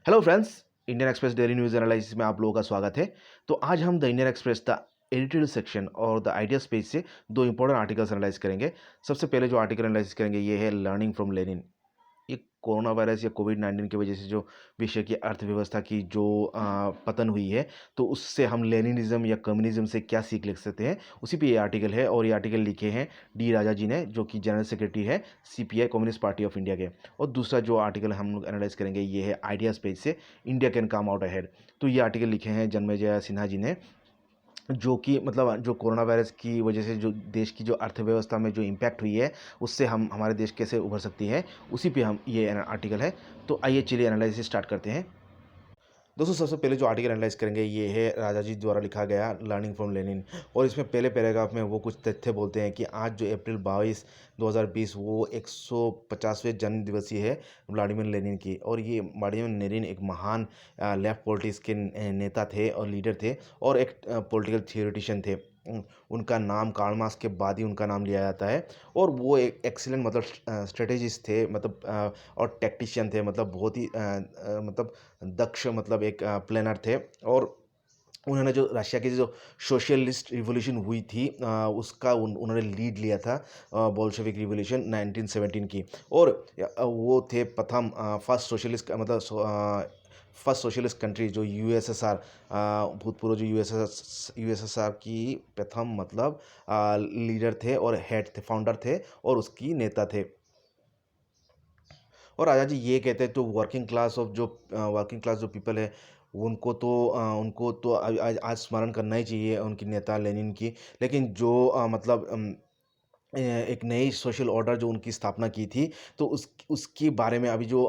Hello friends, Indian express daily news analysis में आप लोगों का स्वागत है। तो आज हम the Indian express the editorial section और द आइडियाज पेज से दो इंपॉर्टेंट आर्टिकल्स एनालाइज करेंगे। सबसे पहले जो आर्टिकल एनालाइज करेंगे ये है लर्निंग फ्रॉम लेनिन। ये कोरोना वायरस या कोविड-19 की वजह से जो विश्व की अर्थव्यवस्था की जो पतन हुई है, तो उससे हम लेनिनिज़्म या कम्युनिज़्म से क्या सीख ले सकते हैं, उसी पे ये आर्टिकल है। और ये आर्टिकल लिखे हैं डी राजा जी ने, जो कि जनरल सेक्रेटरी है CPI communist party of India के। और दूसरा जो आर्टिकल हम लोग एनालाइज करेंगे ये है आइडियाज़ पेज से, India can come out ahead. तो ये आर्टिकल लिखे हैं जन्मेजय सिन्हा जी ने, जो कि मतलब जो कोरोना वायरस की वजह से जो देश की जो अर्थव्यवस्था में जो इम्पैक्ट हुई है, उससे हम हमारे देश कैसे उभर सकती है, उसी पे हम ये आर्टिकल है। तो आइए चलिए एनालिसिस स्टार्ट करते हैं। दोस्तों, सबसे पहले जो आर्टिकल एनालाइज करेंगे ये है राजा जी द्वारा लिखा गया लर्निंग फ्रॉम लेनिन। और इसमें पहले पैराग्राफ में वो कुछ तथ्य बोलते हैं कि आज जो अप्रैल 22 2020 वो 150वें जन्म दिवसीय है व्लादिमीर लेनिन की। और ये व्लादिमीर लेनिन एक महान लेफ्ट पॉलिटिक्स के नेता थे और लीडर थे, और एक पॉलिटिकल थियोरिटिशियन थे। उनका नाम कार्ल मार्क्स के बाद ही उनका नाम लिया जाता है। और वो एक एक्सीलेंट मतलब स्ट्रेटेजिस्ट थे, मतलब और टैक्टिशियन थे, मतलब बहुत ही मतलब दक्ष, मतलब एक प्लानर थे। और उन्होंने जो रशिया की जो सोशलिस्ट रिवॉल्यूशन हुई थी उसका उन्होंने लीड लिया था, बोल्शेविक रिवॉल्यूशन 1917 की। और वो थे प्रथम फर्स्ट सोशलिस्ट, मतलब फर्स्ट सोशलिस्ट कंट्री जो यूएसएसआर, भूतपूर्व जो यूएसएसआर की प्रथम मतलब लीडर थे और हेड थे, फाउंडर थे और उसकी नेता थे। और राजा जी ये कहते हैं तो वर्किंग क्लास जो पीपल है, उनको तो आज स्मरण करना ही चाहिए उनकी नेता लेनिन की। लेकिन जो मतलब एक नई सोशल ऑर्डर जो उनकी स्थापना की थी, तो उसके बारे में अभी जो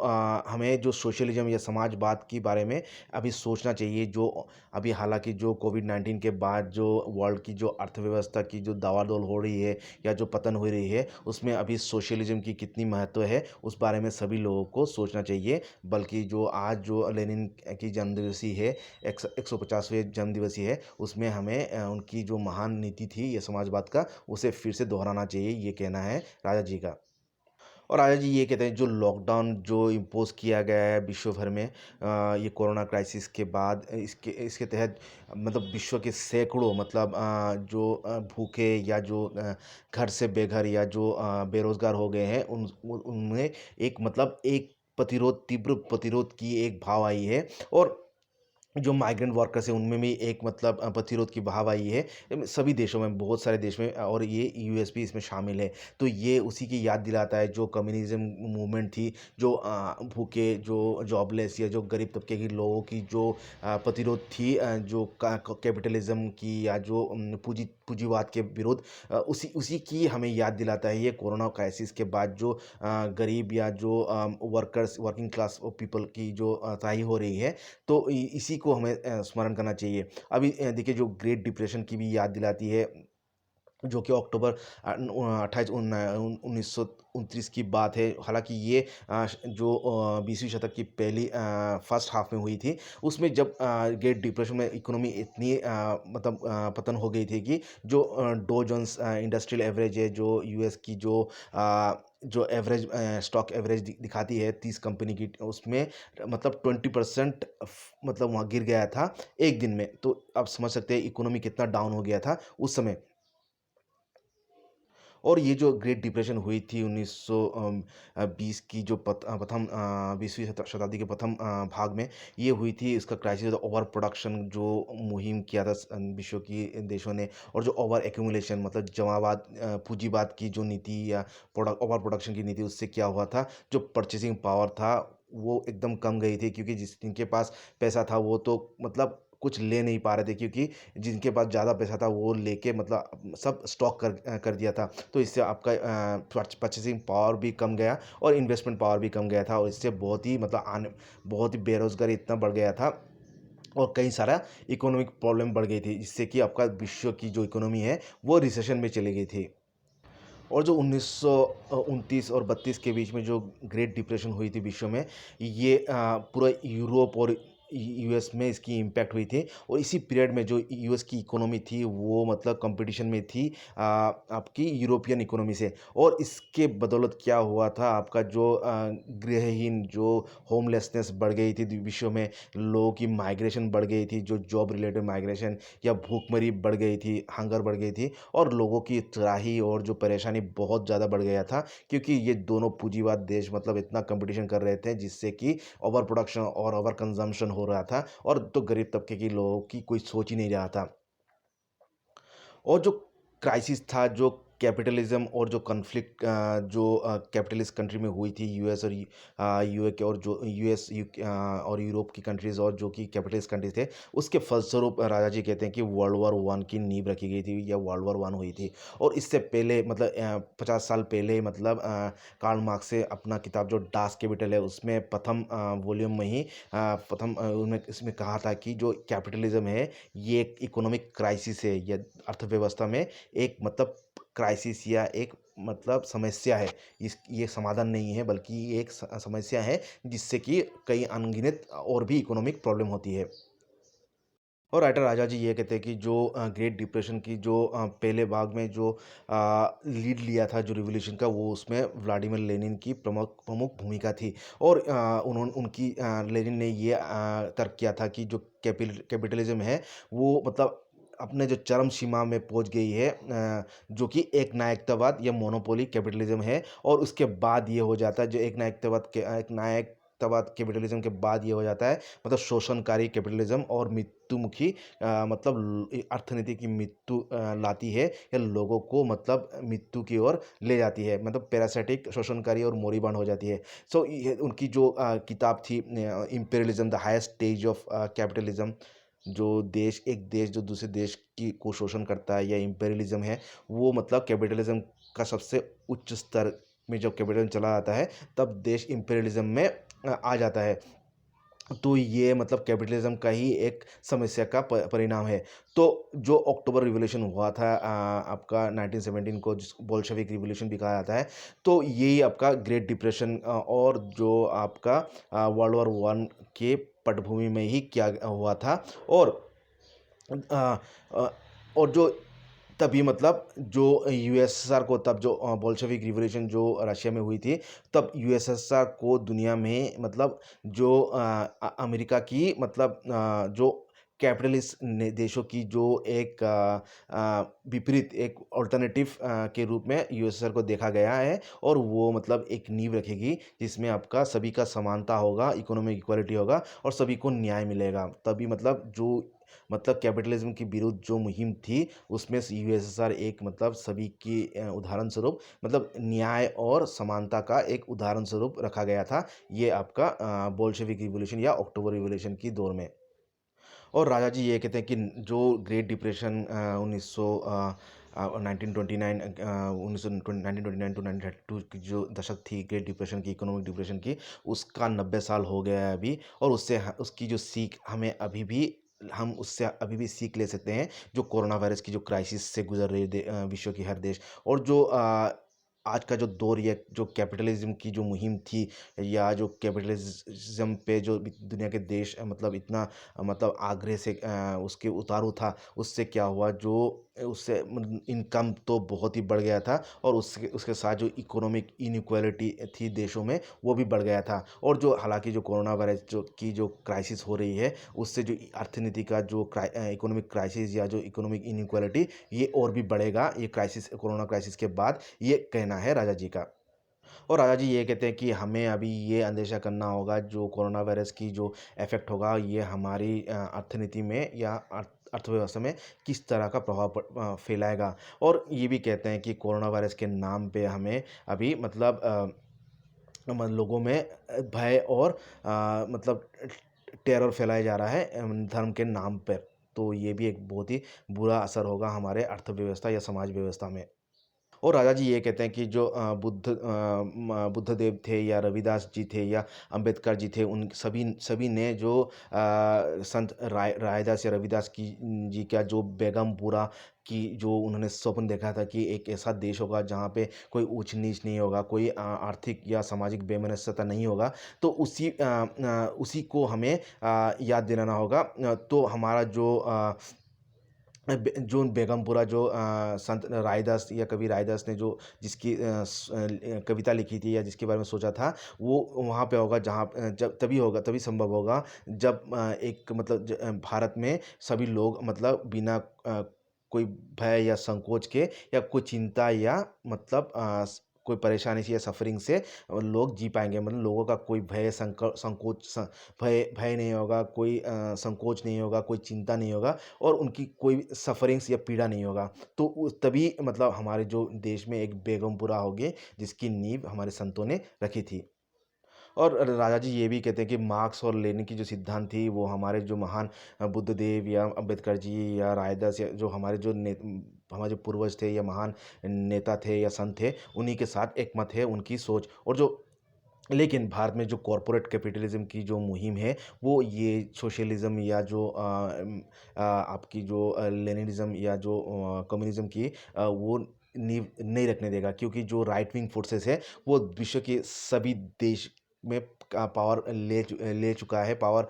हमें जो सोशलिज्म या समाजवाद के बारे में अभी सोचना चाहिए। जो अभी हालांकि जो कोविड-19 के बाद जो वर्ल्ड की जो अर्थव्यवस्था की जो दावानौल हो रही है या जो पतन हो रही है, उसमें अभी सोशलिज्म की कितनी महत्व है, उस बारे में सभी लोगों को सोचना चाहिए। बल्कि जो आज जो लेनिन की जन्मदिवसी है, 150वें जन्मदिवसी है, उसमें हमें उनकी जो महान नीति थी ये समाजवाद का, उसे फिर से दोहराना चाहिए, ये कहना है राजा जी का। और राजा जी ये कहते हैं जो लॉकडाउन जो इम्पोज़ किया गया है विश्व भर में, ये कोरोना क्राइसिस के बाद, इसके इसके तहत मतलब विश्व के सैकड़ों मतलब भूखे या जो घर से बेघर या जो बेरोज़गार हो गए हैं, उनमें एक मतलब एक तीव्र प्रतिरोध की एक भाव आई है। और जो माइग्रेंट वर्कर्स हैं उनमें भी एक मतलब प्रतिरोध की बहाव आई है। सभी देशों में, बहुत सारे देश में, और ये यूएस भी इसमें शामिल है। तो ये उसी की याद दिलाता है जो कम्युनिज़्म मूवमेंट थी, जो भूखे, जो जॉबलेस या जो गरीब तबके के लोगों की जो प्रतिरोध थी, जो कैपिटलिज़्म की या जो पूंजीवाद के विरुद्ध, उसी उसी की हमें याद दिलाता है ये कोरोना क्राइसिस के बाद जो गरीब या जो वर्किंग क्लास पीपल की जो तबाही हो रही है। तो इसी को हमें स्मरण करना चाहिए। अभी देखिए जो ग्रेट डिप्रेशन की भी याद दिलाती है, जो कि अक्टूबर 1929 की बात है। हालांकि ये जो 20वीं शतक की पहली फर्स्ट हाफ में हुई थी, उसमें जब ग्रेट डिप्रेशन में इकोनॉमी इतनी मतलब पतन हो गई थी कि जो डो जोन्स इंडस्ट्रियल एवरेज है, जो यूएस की जो एवरेज स्टॉक एवरेज दिखाती है 30 कंपनी की, उसमें मतलब 20% मतलब वहाँ गिर गया था एक दिन में। तो आप समझ सकते हैं इकोनॉमी कितना डाउन हो गया था उस समय। और ये जो ग्रेट डिप्रेशन हुई थी 1920 की जो प्रथम 20वीं शताब्दी के प्रथम भाग में ये हुई थी। इसका क्राइसिस ओवर प्रोडक्शन जो मुहिम किया था विश्व की देशों ने, और जो ओवर एक्यूमुलेशन मतलब जमावाद, पूंजीवाद की जो नीति या ओवर प्रोडक्शन की नीति, उससे क्या हुआ था, जो परचेसिंग पावर था वो एकदम कम गई थी। क्योंकि जिनके पास पैसा था वो तो मतलब कुछ ले नहीं पा रहे थे, क्योंकि जिनके पास ज़्यादा पैसा था वो लेके मतलब सब स्टॉक कर दिया था। तो इससे आपका परचेसिंग पावर भी कम गया और इन्वेस्टमेंट पावर भी कम गया था, और इससे बहुत ही बेरोज़गारी इतना बढ़ गया था, और कई सारा इकोनॉमिक प्रॉब्लम बढ़ गई थी, जिससे कि आपका विश्व की जो इकोनॉमी है वो रिसेशन में चली गई थी। और जो 1929 और 32 के बीच में जो ग्रेट डिप्रेशन हुई थी विश्व में, ये पूरा यूरोप और यूएस में इसकी इम्पैक्ट हुई थी और इसी पीरियड में जो यूएस की इकोनॉमी थी वो मतलब कंपटीशन में थी आपकी यूरोपियन इकोनॉमी से। और इसके बदौलत क्या हुआ था, आपका जो गृहहीन जो होमलेसनेस बढ़ गई थी विश्व में, लोगों की माइग्रेशन बढ़ गई थी, जो जॉब रिलेटेड माइग्रेशन या भूखमरी बढ़ गई थी, हंगर बढ़ गई थी, और लोगों की त्राही और जो परेशानी बहुत ज़्यादा बढ़ गया था, क्योंकि ये दोनों पूंजीवाद देश मतलब इतना कंपटीशन कर रहे थे जिससे कि ओवर प्रोडक्शन और ओवर कंजम्पशन हो रहा था, और तो गरीब तबके के लोगों की कोई सोच ही नहीं रहा था। और जो क्राइसिस था, जो कैपिटलिज्म और जो कॉन्फ्लिक्ट जो कैपिटलिस्ट कंट्री में हुई थी, यूएस और यूए के, और जो यूएस और यूरोप की कंट्रीज़ और जो कि कैपिटलिस्ट कंट्रीज थे, उसके फलस्वरूप राजा जी कहते हैं कि वर्ल्ड वॉर वन की नींव रखी गई थी या वर्ल्ड वॉर वन हुई थी। और इससे पहले मतलब 50 साल पहले मतलब कार्ल मार्क्स से अपना किताब जो डास कैपिटल है उसमें प्रथम वॉल्यूम में ही प्रथम उन्होंने इसमें कहा था कि जो कैपिटलिज्म है ये एक इकोनॉमिक क्राइसिस है, या अर्थव्यवस्था में एक मतलब क्राइसिस या एक मतलब समस्या है। इस ये समाधान नहीं है, बल्कि ये एक समस्या है जिससे कि कई अनगिनत और भी इकोनॉमिक प्रॉब्लम होती है। और राइटर राजा जी ये कहते हैं कि जो ग्रेट डिप्रेशन की जो पहले भाग में जो लीड लिया था जो रिवॉल्यूशन का, वो उसमें व्लादिमीर लेनिन की प्रमुख प्रमुख भूमिका थी। और उन्होंने उनकी लेनिन ने ये तर्क किया था कि जो कैपिटलिज्म है वो मतलब अपने जो चरम सीमा में पहुंच गई है, जो कि एक नायकतावाद या मोनोपोली कैपिटलिज्म है। और उसके बाद ये हो जाता है, जो एक नायकतावाद कैपिटलिज्म के बाद ये हो जाता है मतलब शोषणकारी कैपिटलिज्म और मृत्युमुखी मतलब अर्थनीति की मृत्यु लाती है, या लोगों को मतलब मृत्यु की ओर ले जाती है, मतलब पैरासिटिक, शोषणकारी और मोरीबान हो जाती है। सो ये उनकी जो किताब थी imperialism the highest stage of capitalism, जो देश जो दूसरे देश की को शोषण करता है, या इम्पेरियलिज्म है, वो मतलब कैपिटलिज्म का सबसे उच्च स्तर में जब कैपिटलिज्म चला जाता है तब देश इम्पेरियलिज्म में आ जाता है। तो ये मतलब कैपिटलिज्म का ही एक समस्या का परिणाम है। तो जो अक्टूबर रिवॉल्यूशन हुआ था आपका 1917 को, जिस बोल्शेविक रिवॉल्यूशन भी कहा जाता है, तो यही आपका ग्रेट डिप्रेशन और जो आपका वर्ल्ड वॉर वन के पटभूमि में ही क्या हुआ था। और अ, अ, और जो तभी मतलब जो यूएसएसआर को, तब जो बोल्शेविक रिवॉल्यूशन जो रशिया में हुई थी, तब यूएसएसआर को दुनिया में मतलब जो अमेरिका की मतलब जो कैपिटलिस्ट देशों की जो एक विपरीत एक ऑल्टरनेटिव के रूप में यूएसएसआर को देखा गया है। और वो मतलब एक नींव रखेगी जिसमें आपका सभी का समानता होगा, इकोनॉमिक इक्वालिटी होगा, और सभी को न्याय मिलेगा। तभी मतलब जो मतलब कैपिटलिज्म के विरुद्ध जो मुहिम थी उसमें से यूएसएसआर एक मतलब सभी की उदाहरण स्वरूप मतलब न्याय और समानता का एक उदाहरण स्वरूप रखा गया था, ये आपका बोल्शेविक रिवॉल्यूशन या अक्टूबर रिवॉल्यूशन की दौर में। और राजा जी ये कहते हैं कि जो ग्रेट डिप्रेशन 1929 1929 टू 1932 की जो दशक थी ग्रेट डिप्रेशन की, इकोनॉमिक डिप्रेशन की, उसका 90 साल हो गया है अभी। और उससे उसकी जो सीख हमें अभी भी, हम उससे अभी भी सीख ले सकते हैं, जो कोरोना वायरस की जो क्राइसिस से गुजर रही है विश्व की हर देश। और जो आज का जो दौर, या जो कैपिटलिज्म की जो मुहिम थी, या जो कैपिटलिज्म पे जो दुनिया के देश मतलब इतना मतलब आग्रह से उसके उतारू था, उससे क्या हुआ, जो उससे इनकम तो बहुत ही बढ़ गया था, और उसके उसके साथ जो इकोनॉमिक इनइक्वालिटी थी देशों में, वो भी बढ़ गया था। और जो हालांकि जो कोरोना वायरस जो क्राइसिस हो रही है, उससे जो अर्थनीति का जो इकोनॉमिक क्राइसिस या जो इकोनॉमिक इनइक्वालिटी, ये और भी बढ़ेगा, ये क्राइसिस कोरोना क्राइसिस के बाद, ये कहना है राजा जी का। और राजा जी ये कहते हैं कि हमें अभी ये अंदेशा करना होगा, जो कोरोना वायरस की जो इफ़ेक्ट होगा, ये हमारी अर्थनीति में या अर्थव्यवस्था में किस तरह का प्रभाव फैलाएगा। और ये भी कहते हैं कि कोरोना वायरस के नाम पे हमें अभी मतलब लोगों में भय और मतलब टेरर फैलाया जा रहा है धर्म के नाम पर। तो ये भी एक बहुत ही बुरा असर होगा हमारे अर्थव्यवस्था या समाज व्यवस्था में। और राजा जी ये कहते हैं कि जो बुद्धदेव थे या रविदास जी थे या अंबेडकर जी थे, उन सभी सभी ने जो संत रायदास या रविदास की जी का जो बेगमपुरा की जो उन्होंने स्वप्न देखा था कि एक ऐसा देश होगा जहाँ पे कोई ऊंच नीच नहीं होगा, कोई आर्थिक या सामाजिक बेमनस्यता नहीं होगा। तो उसी को हमें याद दिलाना होगा। तो हमारा जो जो बेगमपुरा जो संत रायदास या कवि रायदास ने जो जिसकी कविता लिखी थी या जिसके बारे में सोचा था, वो वहाँ पे होगा जहाँ जब तभी होगा, तभी संभव होगा जब एक मतलब भारत में सभी लोग मतलब बिना कोई भय या संकोच के या कोई चिंता या मतलब कोई परेशानी से या सफरिंग से लोग जी पाएंगे। मतलब लोगों का कोई भय संकोच भय भय नहीं होगा, कोई संकोच नहीं होगा, कोई चिंता नहीं होगा और उनकी कोई सफ़रिंग्स या पीड़ा नहीं होगा। तो तभी मतलब हमारे जो देश में एक बेगमपुरा होगी जिसकी नींव हमारे संतों ने रखी थी। और राजा जी ये भी कहते हैं कि मार्क्स और लेनिन की जो सिद्धांत थी वो हमारे जो महान बुद्धदेव या अंबेडकर जी या रायदास या जो हमारे जो पूर्वज थे या महान नेता थे या संत थे, उन्हीं के साथ एकमत है उनकी सोच। और जो लेकिन भारत में जो कॉरपोरेट कैपिटलिज्म की जो मुहिम है वो ये सोशलिज्म या जो आपकी जो लेनिनिज्म या जो कम्युनिज्म की वो नींव नहीं रखने देगा, क्योंकि जो राइट विंग फोर्सेस है वो विश्व के सभी देश में पावर ले चुका है, पावर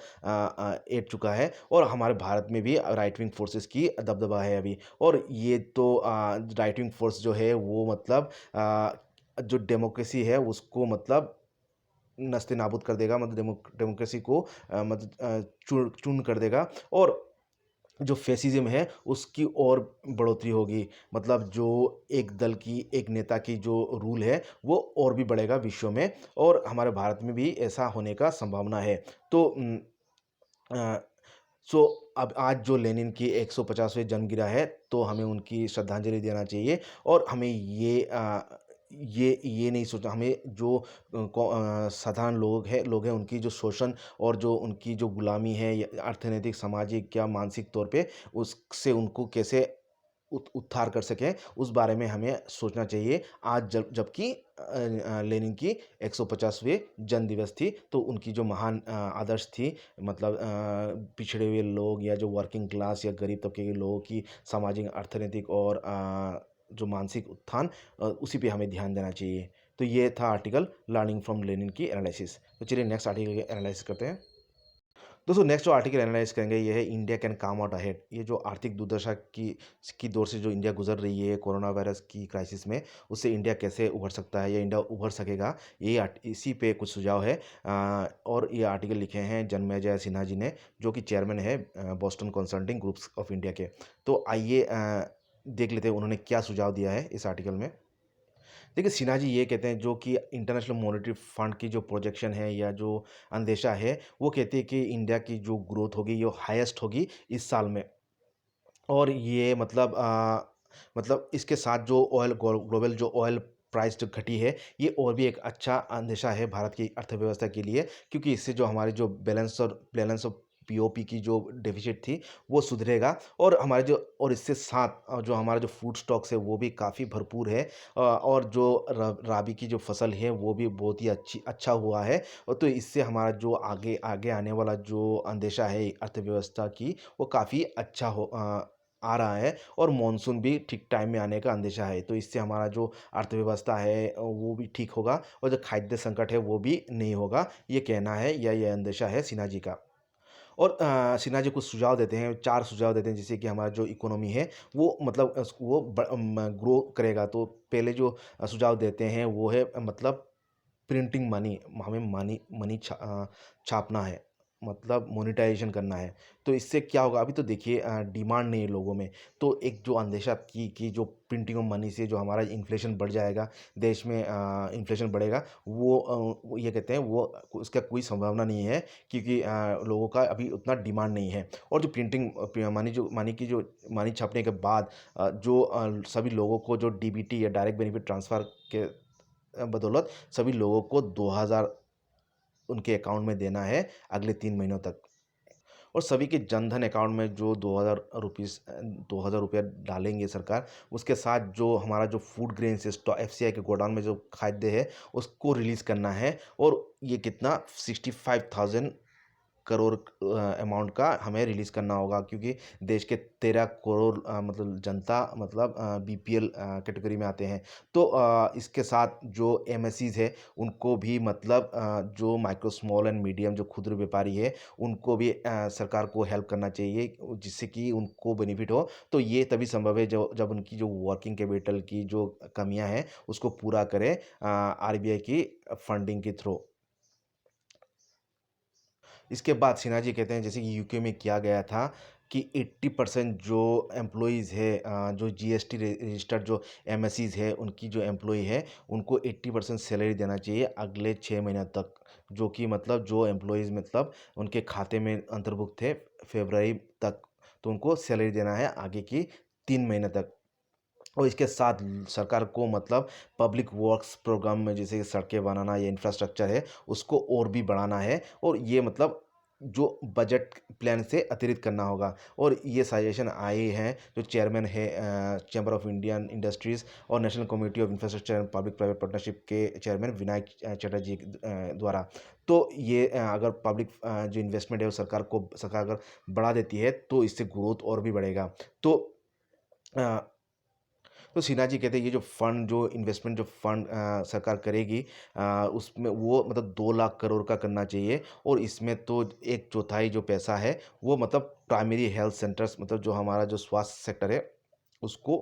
एट चुका है। और हमारे भारत में भी राइट विंग फोर्सेस की दबदबा है अभी। और ये तो राइट विंग फोर्स जो है वो मतलब जो डेमोक्रेसी है उसको मतलब नस्ते नाबूद कर देगा, मतलब डेमोक्रेसी को मतलब चूर्ण कर देगा। और जो फैसिज्म है उसकी और बढ़ोतरी होगी, मतलब जो एक दल की एक नेता की जो रूल है वो और भी बढ़ेगा विश्व में। और हमारे भारत में भी ऐसा होने का संभावना है। तो अ, सो अब आज जो लेनिन की 150वें जन्मगिरह है तो हमें उनकी श्रद्धांजलि देना चाहिए। और हमें ये नहीं सोचना, हमें जो साधारण लोग हैं उनकी जो शोषण और जो उनकी जो गुलामी है या अर्थनैतिक सामाजिक या मानसिक तौर पे उससे उनको कैसे उद्धार कर सकें, उस बारे में हमें सोचना चाहिए। आज जबकि लेनिन की 150वें जन्म दिवस थी, तो उनकी जो महान आदर्श थी, मतलब पिछड़े हुए लोग या जो वर्किंग क्लास या गरीब तबके के लोगों की सामाजिक अर्थनैतिक और जो मानसिक उत्थान, उसी पे हमें ध्यान देना चाहिए। तो ये था आर्टिकल लर्निंग फ्रॉम लेनिन की एनालिसिस। तो चलिए नेक्स्ट आर्टिकल की एनालिसिस करते हैं। दोस्तों नेक्स्ट जो आर्टिकल एनालाइज करेंगे ये है इंडिया कैन काम आउट अहेड। ये जो आर्थिक दुर्दशा की दौर से जो इंडिया गुजर रही है कोरोना वायरस की क्राइसिस में, उससे इंडिया कैसे उभर सकता है या इंडिया उभर सकेगा, इसी पे कुछ सुझाव है। और ये आर्टिकल लिखे हैं जन्मेजय सिन्हा जी ने, जो कि चेयरमैन है Boston consulting groups of India के। तो आइए देख लेते हैं उन्होंने क्या सुझाव दिया है इस आर्टिकल में। देखिए सिन्हा जी ये कहते हैं जो कि इंटरनेशनल मॉनेटरी फंड की जो प्रोजेक्शन है या जो अंदेशा है, वो कहती है कि इंडिया की जो ग्रोथ होगी वो हाईएस्ट होगी इस साल में। और ये मतलब इसके साथ जो ग्लोबल जो ऑयल प्राइस जो घटी है, ये और भी एक अच्छा अंदेशा है भारत की अर्थव्यवस्था के लिए, क्योंकि इससे जो हमारी जो बैलेंस ऑफ पीओपी की जो डेफिसिट थी वो सुधरेगा। और हमारे जो और इससे साथ जो हमारा जो फूड स्टॉक्स है वो भी काफ़ी भरपूर है। और जो राबी की जो फसल है वो भी बहुत ही अच्छा हुआ है। और तो इससे हमारा जो आगे आगे आने वाला जो अंदेशा है अर्थव्यवस्था की, वो काफ़ी अच्छा आ रहा है। और मॉनसून भी ठीक टाइम में आने का अंदेशा है, तो इससे हमारा जो अर्थव्यवस्था है वो भी ठीक होगा और जो खाद्य संकट है वो भी नहीं होगा, ये कहना है या ये अंदेशा है सिन्हा जी का। और सिन्हा जी कुछ सुझाव देते हैं, 4 सुझाव देते हैं जिससे कि हमारा जो इकोनॉमी है वो मतलब वो ग्रो करेगा। तो पहले जो सुझाव देते हैं वो है मतलब प्रिंटिंग मनी, हमें मनी छापना है, मतलब मोनेटाइजेशन करना है। तो इससे क्या होगा, अभी तो देखिए डिमांड नहीं है लोगों में। तो एक जो अंदेशा थी कि जो प्रिंटिंग ऑफ मनी से जो हमारा इन्फ्लेशन बढ़ जाएगा, देश में इन्फ्लेशन बढ़ेगा, वो ये कहते हैं वो उसका कोई संभावना नहीं है, क्योंकि लोगों का अभी उतना डिमांड नहीं है। और जो प्रिंटिंग मनी छापने के बाद जो सभी लोगों को जो डीबीटी या डायरेक्ट बेनिफिट ट्रांसफ़र के बदौलत सभी लोगों को 2000 उनके अकाउंट में देना है अगले 3 महीनों तक। और सभी के जनधन अकाउंट में जो 2000 रुपया डालेंगे सरकार, उसके साथ जो हमारा जो फूड ग्रेन्स है, एफसीआई के गोडाउन में जो खाद्य है उसको रिलीज़ करना है। और ये कितना 65,000 करोड़ अमाउंट का हमें रिलीज़ करना होगा, क्योंकि देश के 13 करोड़ मतलब जनता मतलब बीपीएल कैटेगरी में आते हैं। तो इसके साथ जो एमएससीज है उनको भी मतलब जो माइक्रो स्मॉल एंड मीडियम जो खुदरा व्यापारी है उनको भी सरकार को हेल्प करना चाहिए, जिससे कि उनको बेनिफिट हो। तो ये तभी संभव है जो जब उनकी जो वर्किंग कैपिटल की जो कमियां हैं उसको पूरा करे आरबीआई की फंडिंग के थ्रू। इसके बाद सिन्हा जी कहते हैं जैसे कि यूके में किया गया था कि 80% जो एम्प्लॉइज़ है जो जीएसटी रजिस्टर्ड जो एमएससीज है उनकी जो एम्प्लॉई है उनको 80% सैलरी देना चाहिए अगले 6 महीने तक, जो कि मतलब जो एम्प्लॉइज़ मतलब उनके खाते में अंतर्भुक्त थे फरवरी तक, तो उनको सैलरी देना है आगे की 3 महीने तक। और इसके साथ सरकार को मतलब पब्लिक वर्क्स प्रोग्राम में जैसे सड़कें बनाना या इंफ्रास्ट्रक्चर है उसको और भी बढ़ाना है, और ये मतलब जो बजट प्लान से अतिरिक्त करना होगा। और ये सजेशन आए हैं जो चेयरमैन है चैम्बर ऑफ इंडियन इंडस्ट्रीज़ और national committee of infrastructure and public private partnership के चेयरमैन विनायक चटर्जी द्वारा। तो ये अगर पब्लिक जो इन्वेस्टमेंट है वो सरकार अगर बढ़ा देती है तो इससे ग्रोथ और भी बढ़ेगा। तो अ, तो सिन्हा जी कहते हैं ये जो फंड जो इन्वेस्टमेंट जो फंड सरकार करेगी उसमें वो मतलब 2 लाख करोड़ का करना चाहिए। और इसमें तो एक चौथाई जो पैसा है वो मतलब प्राइमरी हेल्थ सेंटर्स मतलब जो हमारा जो स्वास्थ्य सेक्टर है उसको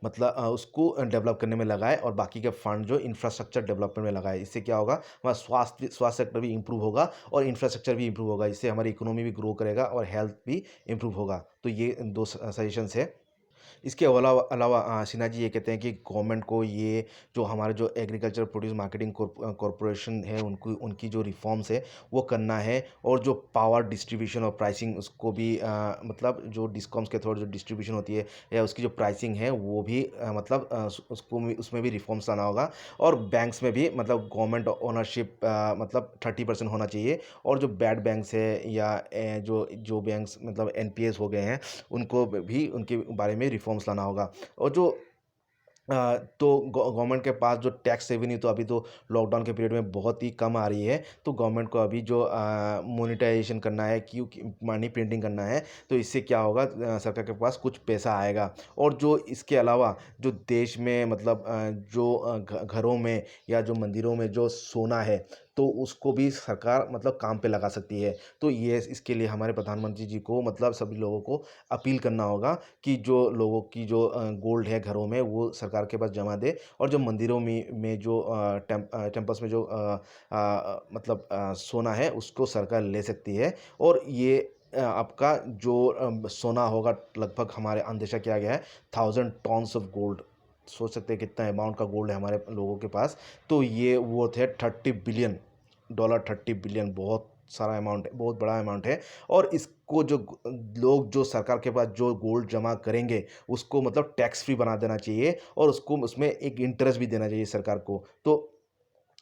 मतलब उसको डेवलप करने में लगाए, और बाकी के फंड जो इंफ्रास्ट्रक्चर डेवलपमेंट में लगाए। इससे क्या होगा हमारा स्वास्थ्य सेक्टर भी इम्प्रूव होगा और इंफ्रास्ट्रक्चर भी इम्प्रूव होगा। इससे हमारी इकोनॉमी भी ग्रो करेगा और हेल्थ भी इम्प्रूव होगा। तो ये दो सजेशंस है। इसके अलावा अलावा सिन्हा जी ये कहते हैं कि गवर्नमेंट को ये जो हमारे जो एग्रीकल्चर प्रोड्यूस मार्केटिंग कॉरपोरेशन है उनको उनकी जो रिफॉर्म्स है वो करना है। और जो पावर डिस्ट्रीब्यूशन और प्राइसिंग उसको भी मतलब जो डिस्कॉम्स के थ्रू जो डिस्ट्रीब्यूशन होती है या उसकी जो प्राइसिंग है वो भी मतलब उसमें भी रिफॉर्म्स लाना होगा। और बैंक्स में भी मतलब गवर्नमेंट ओनरशिप मतलब 30% होना चाहिए। और जो बैड बैंक्स है या जो जो बैंक्स मतलब एनपीएस हो गए हैं उनको भी उनके बारे में रिफॉर्म्स लाना होगा। और जो तो गवर्नमेंट के पास जो टैक्स रेवेन्यू तो अभी तो लॉकडाउन के पीरियड में बहुत ही कम आ रही है, तो गवर्नमेंट को अभी जो मोनेटाइजेशन करना है, क्योंकि मनी प्रिंटिंग करना है, तो इससे क्या होगा सरकार के पास कुछ पैसा आएगा। और जो इसके अलावा जो देश में मतलब जो घरों में या जो मंदिरों में जो सोना है तो उसको भी सरकार मतलब काम पे लगा सकती है। तो ये इसके लिए हमारे प्रधानमंत्री जी को मतलब सभी लोगों को अपील करना होगा कि जो लोगों की जो गोल्ड है घरों में वो सरकार के पास जमा दे। और जो मंदिरों में जो टेम्पल्स में जो मतलब सोना है उसको सरकार ले सकती है। और ये आपका जो सोना होगा लगभग हमारे अंदेशा किया गया है 1000 टन्स ऑफ गोल्ड। सोच सकते हैं कितना अमाउंट का गोल्ड है हमारे लोगों के पास। तो ये वो थे $30 बिलियन। 30 बिलियन बहुत सारा अमाउंट है, बहुत बड़ा अमाउंट है। और इसको जो लोग जो सरकार के पास जो गोल्ड जमा करेंगे उसको मतलब टैक्स फ्री बना देना चाहिए, और उसको उसमें एक इंटरेस्ट भी देना चाहिए सरकार को। तो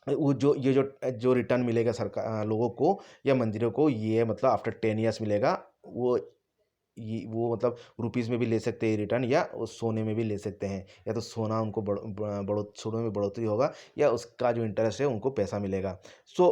वो जो ये जो जो रिटर्न मिलेगा सरकार लोगों को या मंदिरों को ये मतलब आफ्टर 10 ईयर्स मिलेगा। वो वो मतलब रुपीज़ में भी ले सकते हैं रिटर्न, या उस सोने में भी ले सकते हैं। या तो सोना उनको सोने में बढ़ोतरी होगा या उसका जो इंटरेस्ट है उनको पैसा मिलेगा। सो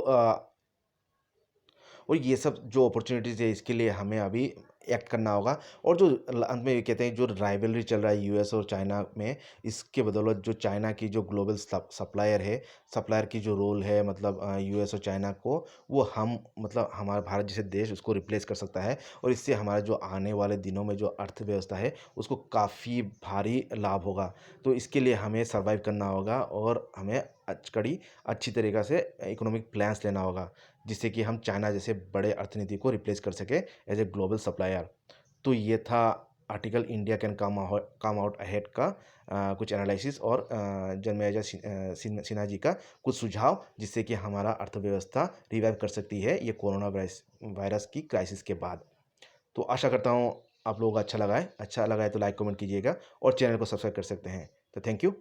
और ये सब जो अपॉर्चुनिटीज़ है इसके लिए हमें अभी एक्ट करना होगा। और जो अंत में ये कहते हैं जो राइवलरी चल रहा है यूएस और चाइना में, इसके बदौलत जो चाइना की जो ग्लोबल सप्लायर है, सप्लायर की जो रोल है मतलब यूएस और चाइना को, वो हम मतलब हमारा भारत जैसे देश उसको रिप्लेस कर सकता है। और इससे हमारा जो आने वाले दिनों में जो अर्थव्यवस्था है उसको काफ़ी भारी लाभ होगा। तो इसके लिए हमें सर्वाइव करना होगा और हमें अच्छी तरीक़े से इकोनॉमिक प्लान्स लेना होगा, जिससे कि हम चाइना जैसे बड़े अर्थनीति को रिप्लेस कर सके एज ए ग्लोबल सप्लायर। तो ये था article India can come out ahead का कुछ एनालिसिस और जनमेजय सिन्हा जी का कुछ सुझाव, जिससे कि हमारा अर्थव्यवस्था रिवाइव कर सकती है ये कोरोना वायरस की क्राइसिस के बाद। तो आशा करता हूँ आप लोगों को अच्छा लगा है तो लाइक कमेंट कीजिएगा और चैनल को सब्सक्राइब कर सकते हैं। तो थैंक यू।